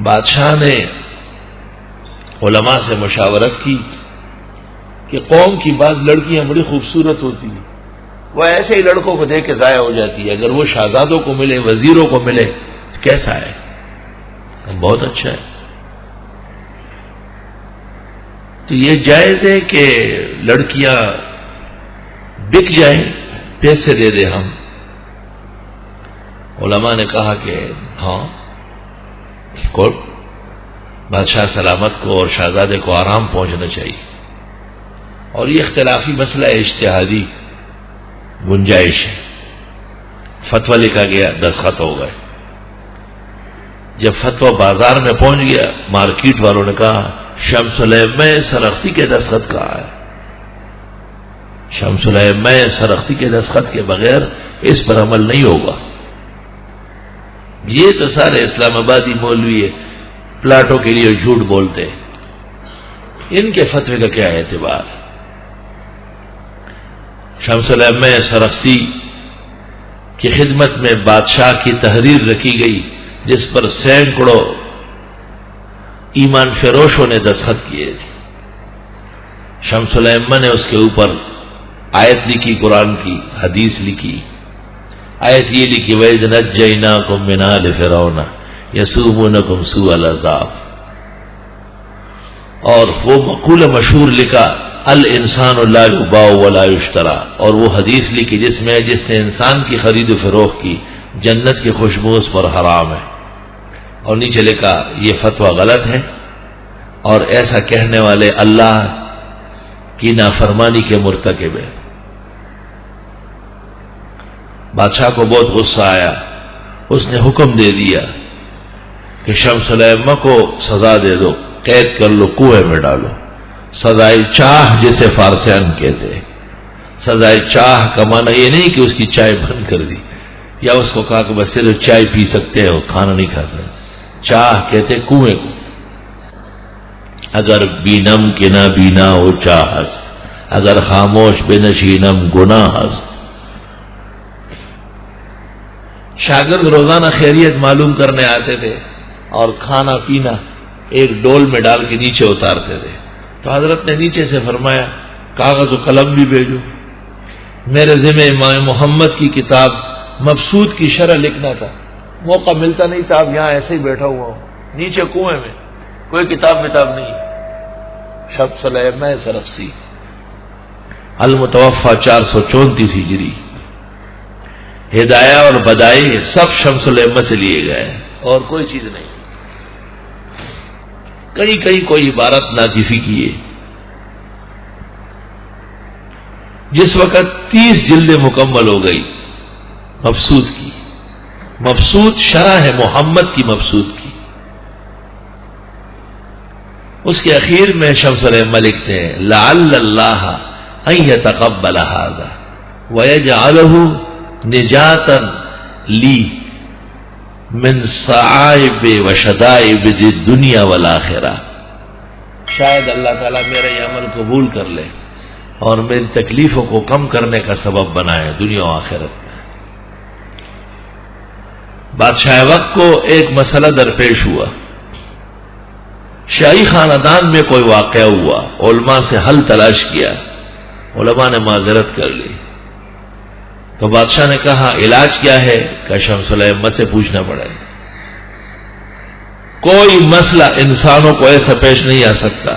بادشاہ نے علماء سے مشاورت کی کہ قوم کی بعض لڑکیاں بڑی خوبصورت ہوتی ہیں، وہ ایسے ہی لڑکوں کو دیکھ کے ضائع ہو جاتی ہے، اگر وہ شہزادوں کو ملے، وزیروں کو ملے تو کیسا ہے؟ بہت اچھا ہے۔ تو یہ جائز ہے کہ لڑکیاں بک جائیں، پیسے دے دیں ہم؟ علماء نے کہا کہ ہاں، بادشاہ سلامت کو اور شہزادے کو آرام پہنچنا چاہیے، اور یہ اختلافی مسئلہ اجتہادی گنجائش ہے۔ فتویٰ لکھا گیا، دستخط ہو گئے۔ جب فتویٰ بازار میں پہنچ گیا، مارکیٹ والوں نے کہا شمس العلم سرخسی کے دستخط کہا ہے، شمس العلم سرخسی کے دستخط کے بغیر اس پر عمل نہیں ہوگا۔ یہ تو سارے اسلام آبادی مولوی ہے، پلاٹوں کے لیے جھوٹ بولتے، ان کے فتوے کا کیا اعتبار؟ شمس العلم سرخسی کی خدمت میں بادشاہ کی تحریر رکھی گئی، جس پر سینکڑوں ایمان فروشوں نے دستخط کیے تھے۔ شمس العلم نے اس کے اوپر آیت لکھی، قرآن کی، حدیث لکھی۔ آیت یہ لکھی وَإِذْ نَجَّيْنَاكُمْ مِنْ آلِ فِرْعَوْنَ يَسُومُونَكُمْ سُوءَ الْعَذَابِ، اور وہ مقولہ مشہور لکھا الانسان لا یباع ولا یشترى، اور وہ حدیث لکھی جس میں جس نے انسان کی خرید و فروخت کی جنت کی خوشبو اس پر حرام ہے، اور نیچے لکھا یہ فتویٰ غلط ہے اور ایسا کہنے والے اللہ کی نافرمانی کے مرتکب ہے۔ بادشاہ کو بہت غصہ آیا، اس نے حکم دے دیا کہ شمس العلم کو سزا دے دو، قید کر لو، کنویں میں ڈالو۔ سزائے چاہ جسے فارسیان کہتے ہیں، سزائے چاہ کا معنی یہ نہیں کہ اس کی چائے بند کر دی یا اس کو کہا کہ بس چلو چائے پی سکتے ہو، کھانا نہیں کھا سکتے۔ چاہ کہتے کنویں کو۔ اگر بینم کے نہ بینا ہو چاہت، اگر خاموش بے نشینم گناہ است۔ شاگرد روزانہ خیریت معلوم کرنے آتے تھے اور کھانا پینا ایک ڈول میں ڈال کے نیچے اتارتے تھے، تو حضرت نے نیچے سے فرمایا کاغذ و قلم بھی بھیجو، میرے ذمہ امام محمد کی کتاب مبسوط کی شرح لکھنا تھا، موقع ملتا نہیں تھا، اب یہاں ایسے ہی بیٹھا ہوا ہوں نیچے کنویں میں، کوئی کتاب نہیں۔ شمس العلم سرخسی، المتوفى 434 ہجری۔ ہدایہ اور بدائی سب شمس العلم سے لیے گئے اور کوئی چیز نہیں۔ کہیں کوئی عبارت ناقصی کی ہے۔ جس وقت 30 جلدیں مکمل ہو گئی مبسوط کی، مبسوط شرح ہے محمد کی مبسوط کی، اس کے اخیر میں شمس العلم لکھتے ہیں لعل اللہ ان یتقبل ھذا ویجعلہ نجاتا لی من صعائب و شدائب الدنیا والآخرہ، شاید اللہ تعالیٰ میرا یہ عمل قبول کر لے اور میری تکلیفوں کو کم کرنے کا سبب بنائے دنیا و آخرت میں۔ بادشاہ وقت کو ایک مسئلہ درپیش ہوا، شاہی خاندان میں کوئی واقعہ ہوا، علماء سے حل تلاش کیا، علماء نے معذرت کر لی، تو بادشاہ نے کہا علاج کیا ہے؟ کہ شمس العلم سے پوچھنا پڑے۔ کوئی مسئلہ انسانوں کو ایسا پیش نہیں آ سکتا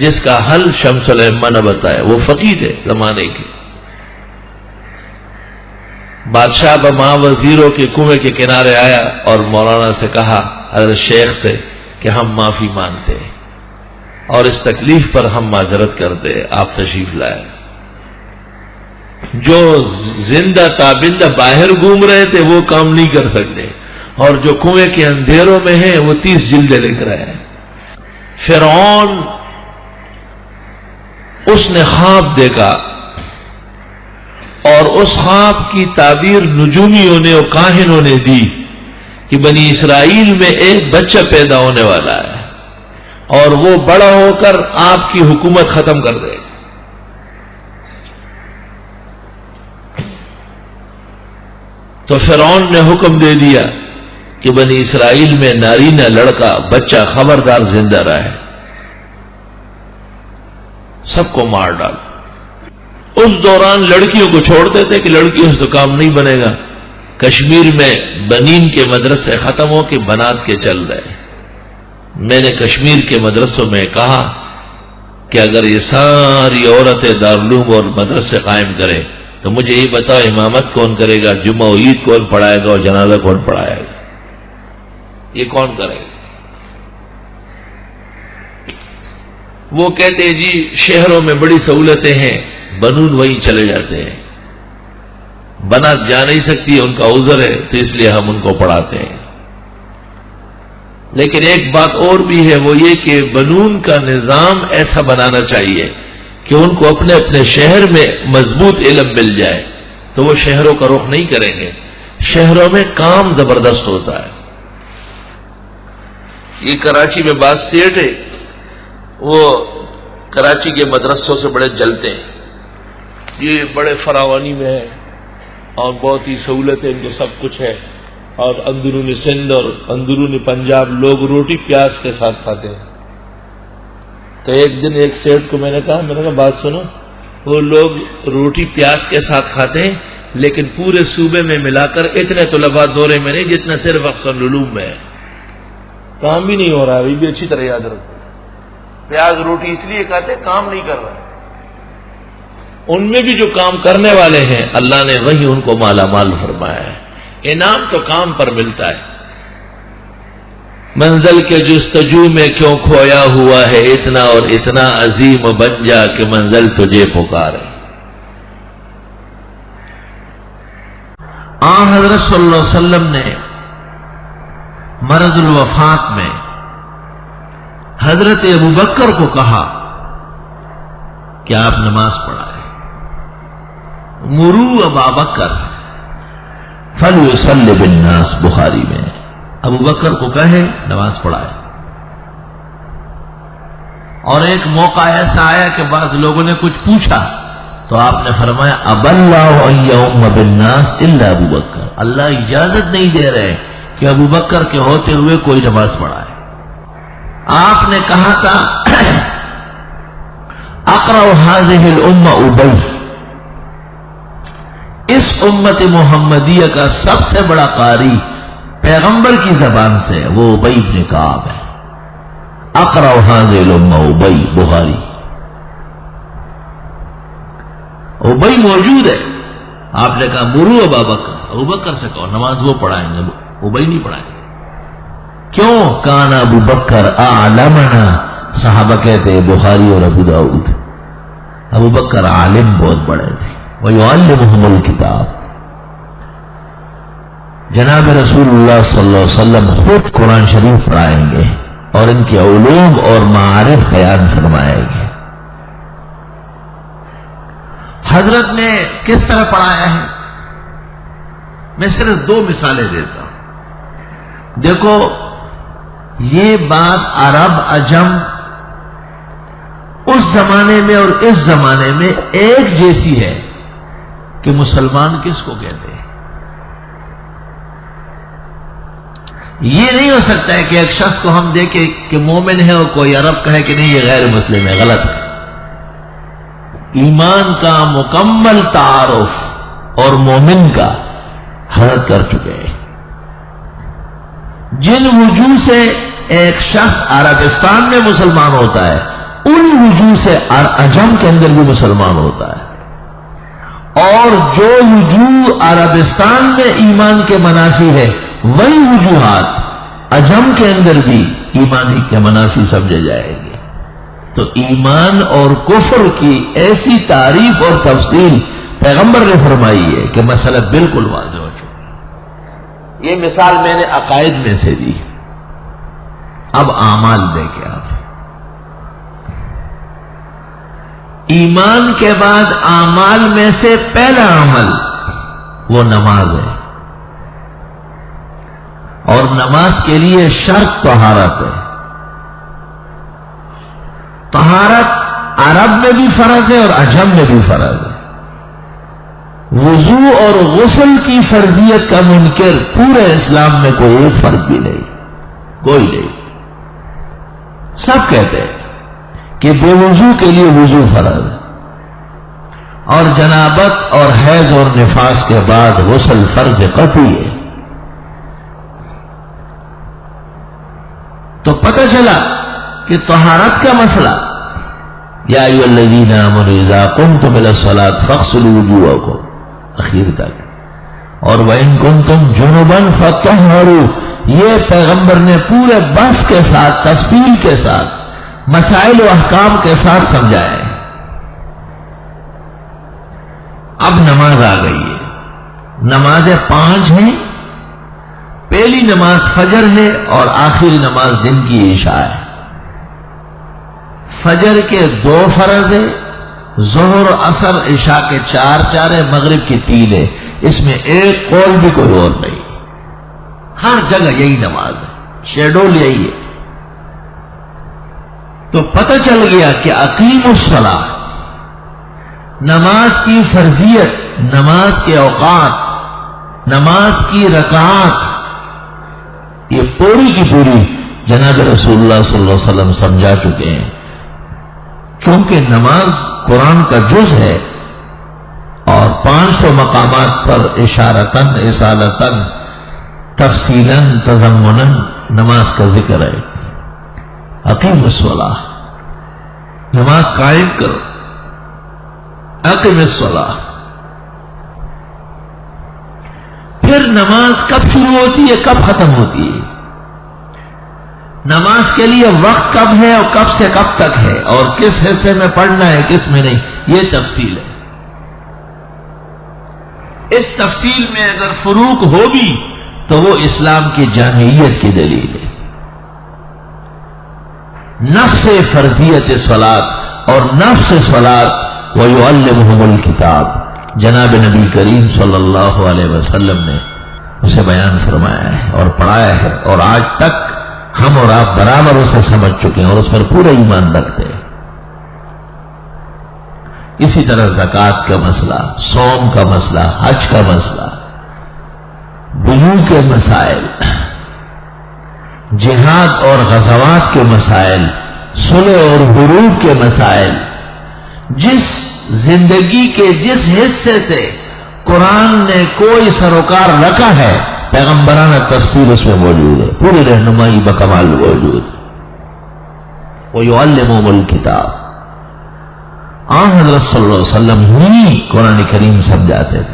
جس کا حل شمس العلم نہ بتائے، وہ فقید ہے زمانے کے۔ بادشاہ بما وزیروں کے کنویں کے کنارے آیا اور مولانا سے کہا، حضرت شیخ سے، کہ ہم معافی مانتے ہیں اور اس تکلیف پر ہم معذرت کرتے ہیں، آپ تشریف لائے۔ جو زندہ تابندہ باہر گھوم رہے تھے وہ کام نہیں کر سکتے، اور جو کنویں کے اندھیروں میں ہیں وہ 30 جلدیں لکھ رہے ہیں۔ فرعون اس نے خواب دیکھا اور اس خواب کی تعبیر نجومیوں نے اور کاہنوں نے دی کہ بنی اسرائیل میں ایک بچہ پیدا ہونے والا ہے اور وہ بڑا ہو کر آپ کی حکومت ختم کر دے گا۔ تو فرعون نے حکم دے دیا کہ بنی اسرائیل میں نارینہ لڑکا بچہ خبردار زندہ رہے، سب کو مار ڈال۔ اس دوران لڑکیوں کو چھوڑتے تھے کہ لڑکیوں سے تو کام نہیں بنے گا۔ کشمیر میں بنین کے مدرسے ختم ہو کے بنات کے چل رہے۔ میں نے کشمیر کے مدرسوں میں کہا کہ اگر یہ ساری عورتیں دارالعلوم اور مدرسے قائم کریں تو مجھے یہ بتاؤ امامت کون کرے گا، جمعہ و عید کون پڑھائے گا اور جنازہ کون پڑھائے گا؟ یہ کون کرے گا؟ وہ کہتے ہیں جی شہروں میں بڑی سہولتیں ہیں، بنون وہیں چلے جاتے ہیں، بنات جا نہیں سکتی، ان کا عذر ہے تو اس لیے ہم ان کو پڑھاتے ہیں۔ لیکن ایک بات اور بھی ہے، وہ یہ کہ بنون کا نظام ایسا بنانا چاہیے کہ ان کو اپنے اپنے شہر میں مضبوط علم مل جائے تو وہ شہروں کا رخ نہیں کریں گے۔ شہروں میں کام زبردست ہوتا ہے۔ یہ کراچی میں بعض سیٹ ہے، وہ کراچی کے مدرسوں سے بڑے جلتے ہیں، یہ بڑے فراوانی میں ہے اور بہت ہی سہولت ہے، ان کو سب کچھ ہے، اور اندرون سندھ اور اندرون پنجاب لوگ روٹی پیاز کے ساتھ کھاتے ہیں۔ تو ایک دن ایک سیٹ کو میں نے کہا بات سنو، وہ لوگ روٹی پیاز کے ساتھ کھاتے ہیں لیکن پورے صوبے میں ملا کر اتنے طلباء دورے میں نہیں جتنا صرف اقصی علوم میں ہے، کام بھی نہیں ہو رہا ہے۔ یہ بھی اچھی طرح یاد رکھو، پیاز روٹی اس لیے کہتے کام نہیں کر رہا۔ ان میں بھی جو کام کرنے والے ہیں اللہ نے وہی ان کو مالا مال فرمایا ہے۔ انعام تو کام پر ملتا ہے۔ منزل کے جستجو میں کیوں کھویا ہوا ہے اتنا اور اتنا عظیم بن جا کہ منزل تجھے پکارے۔ حضرت صلی اللہ علیہ وسلم نے مرض الوفات میں حضرت ابوبکر کو کہا کہ آپ نماز پڑھائیں، مرو ابا بکر فلیصلی بالناس، بخاری میں ابوبکر کو کہے نماز پڑھائے۔ اور ایک موقع ایسا آیا کہ بعض لوگوں نے کچھ پوچھا تو آپ نے فرمایا اب اللہ ان یؤم بالناس الا ابوبکر، اللہ اجازت نہیں دے رہے کہ ابوبکر کے ہوتے ہوئے کوئی نماز پڑھائے۔ آپ نے کہا تھا اقرأ هذه الامہ ابی، اس امت محمدیہ کا سب سے بڑا قاری پیغمبر کی زبان سے وہ ابی بن کعب ہے۔ اقرأ هذه الامہ ابی، بخاری۔ ابی موجود ہے، آپ نے کہا مرو ابا بکر، ابوبکر سے کہو نماز وہ پڑھائیں گے، ابی نہیں پڑھائیں گے۔ کیوں؟ کان ابو بکر اعلمنا، صحابہ کہتے ہیں بخاری اور ابو داؤد، ابو بکر عالم بہت بڑے تھے، وَيُعَلِّمُهُمُ الْكِتَابِ، جناب رسول اللہ صلی اللہ علیہ وسلم خود قرآن شریف پڑھائیں گے اور ان کے علوم اور معارف بیان فرمائیں گے۔ حضرت نے کس طرح پڑھایا ہے؟ میں صرف دو مثالیں دیتا ہوں۔ دیکھو یہ بات عرب عجم اس زمانے میں اور اس زمانے میں ایک جیسی ہے کہ مسلمان کس کو کہتے ہیں۔ یہ نہیں ہو سکتا ہے کہ ایک شخص کو ہم دیکھیں کہ مومن ہے اور کوئی عرب کہے کہ نہیں یہ غیر مسلم ہے، غلط ہے۔ ایمان کا مکمل تعارف اور مومن کا حضرت کر چکے ہیں۔ جن وجوہ سے ایک شخص عربستان میں مسلمان ہوتا ہے ان وجوہ سے عجم کے اندر بھی مسلمان ہوتا ہے، اور جو وجوہ عربستان میں ایمان کے منافی ہے وہی وجوہات عجم کے اندر بھی ایمانی کے منافی سمجھے جائے گی۔ تو ایمان اور کفر کی ایسی تعریف اور تفصیل پیغمبر نے فرمائی ہے کہ مسئلہ بالکل واضح ہو چکا۔ یہ مثال میں نے عقائد میں سے دی، اب اعمال دیکھیں آپ۔ ایمان کے بعد اعمال میں سے پہلا عمل وہ نماز ہے، اور نماز کے لیے شرط طہارت ہے۔ طہارت عرب میں بھی فرض ہے اور عجم میں بھی فرض ہے۔ وضو اور غسل کی فرضیت کا منکر پورے اسلام میں کوئی ایک فرد بھی نہیں، کوئی نہیں. سب کہتے ہیں کہ بے وضو کے لیے وضو فرض، اور جنابت اور حیض اور نفاس کے بعد غسل فرض قطعی ہے. تو پتہ چلا کہ طہارت کا مسئلہ، یا ایھا الذین آمنوا اذا قمتم الی الصلاۃ فاغسلوا وجوہکم اخیر تک، اور وَإِن كُنتُمْ جُنُبًا فَطَهَّرُوا، یہ پیغمبر نے پورے بحث کے ساتھ، تفصیل کے ساتھ، مسائل و احکام کے ساتھ سمجھایا ہے. اب نماز آ گئی ہے. نمازیں 5 ہیں. پہلی نماز فجر ہے اور آخری نماز دن کی عشاء ہے. فجر کے 2 فرض ہے، ظہر عصر عشاء کے 4 ہے، مغرب کی 3 ہے. اس میں ایک قول بھی کوئی اور نہیں، ہر جگہ یہی نماز ہے، شیڈول یہی ہے. تو پتہ چل گیا کہ اقیموا الصلاۃ، نماز کی فرضیت، نماز کے اوقات، نماز کی رکعات، یہ پوری کی پوری جناب رسول اللہ صلی اللہ علیہ وسلم سمجھا چکے ہیں. کیونکہ نماز قرآن کا جز ہے اور 500 مقامات پر اشارتاً، اصالتاً، تفصیلاً، تضمناً نماز کا ذکر ہے. اقیم الصلاۃ، نماز قائم کرو. اقیم الصلاۃ. پھر نماز کب شروع ہوتی ہے، کب ختم ہوتی ہے، نماز کے لیے وقت کب ہے اور کب سے کب تک ہے، اور کس حصے میں پڑھنا ہے کس میں نہیں، یہ تفصیل ہے. اس تفصیل میں اگر فروق ہوگی تو وہ اسلام کی جامعیت کی دلیل ہے. نفس فرضیت صلاۃ اور نفس صلاۃ وَيُعَلِّمُهُمُ الْكِتَابَ، جناب نبی کریم صلی اللہ علیہ وسلم نے اسے بیان فرمایا ہے اور پڑھایا ہے، اور آج تک ہم اور آپ برابر اسے سمجھ چکے ہیں اور اس پر پورا ایمان رکھتے ہیں. اسی طرح زکوٰۃ کا مسئلہ، صوم کا مسئلہ، حج کا مسئلہ، بیوع کے مسائل، جہاد اور غزوات کے مسائل، صلح اور حروب کے مسائل، جس زندگی کے جس حصے سے قرآن نے کوئی سروکار رکھا ہے، پیغمبرانہ تفسیر اس میں موجود ہے، پوری رہنمائی بکمال موجود. وَيُعَلِّمُهُمُ الْكِتَابَ، حضرت صلی اللہ علیہ وسلم ہی قرآن کریم سمجھاتے تھے.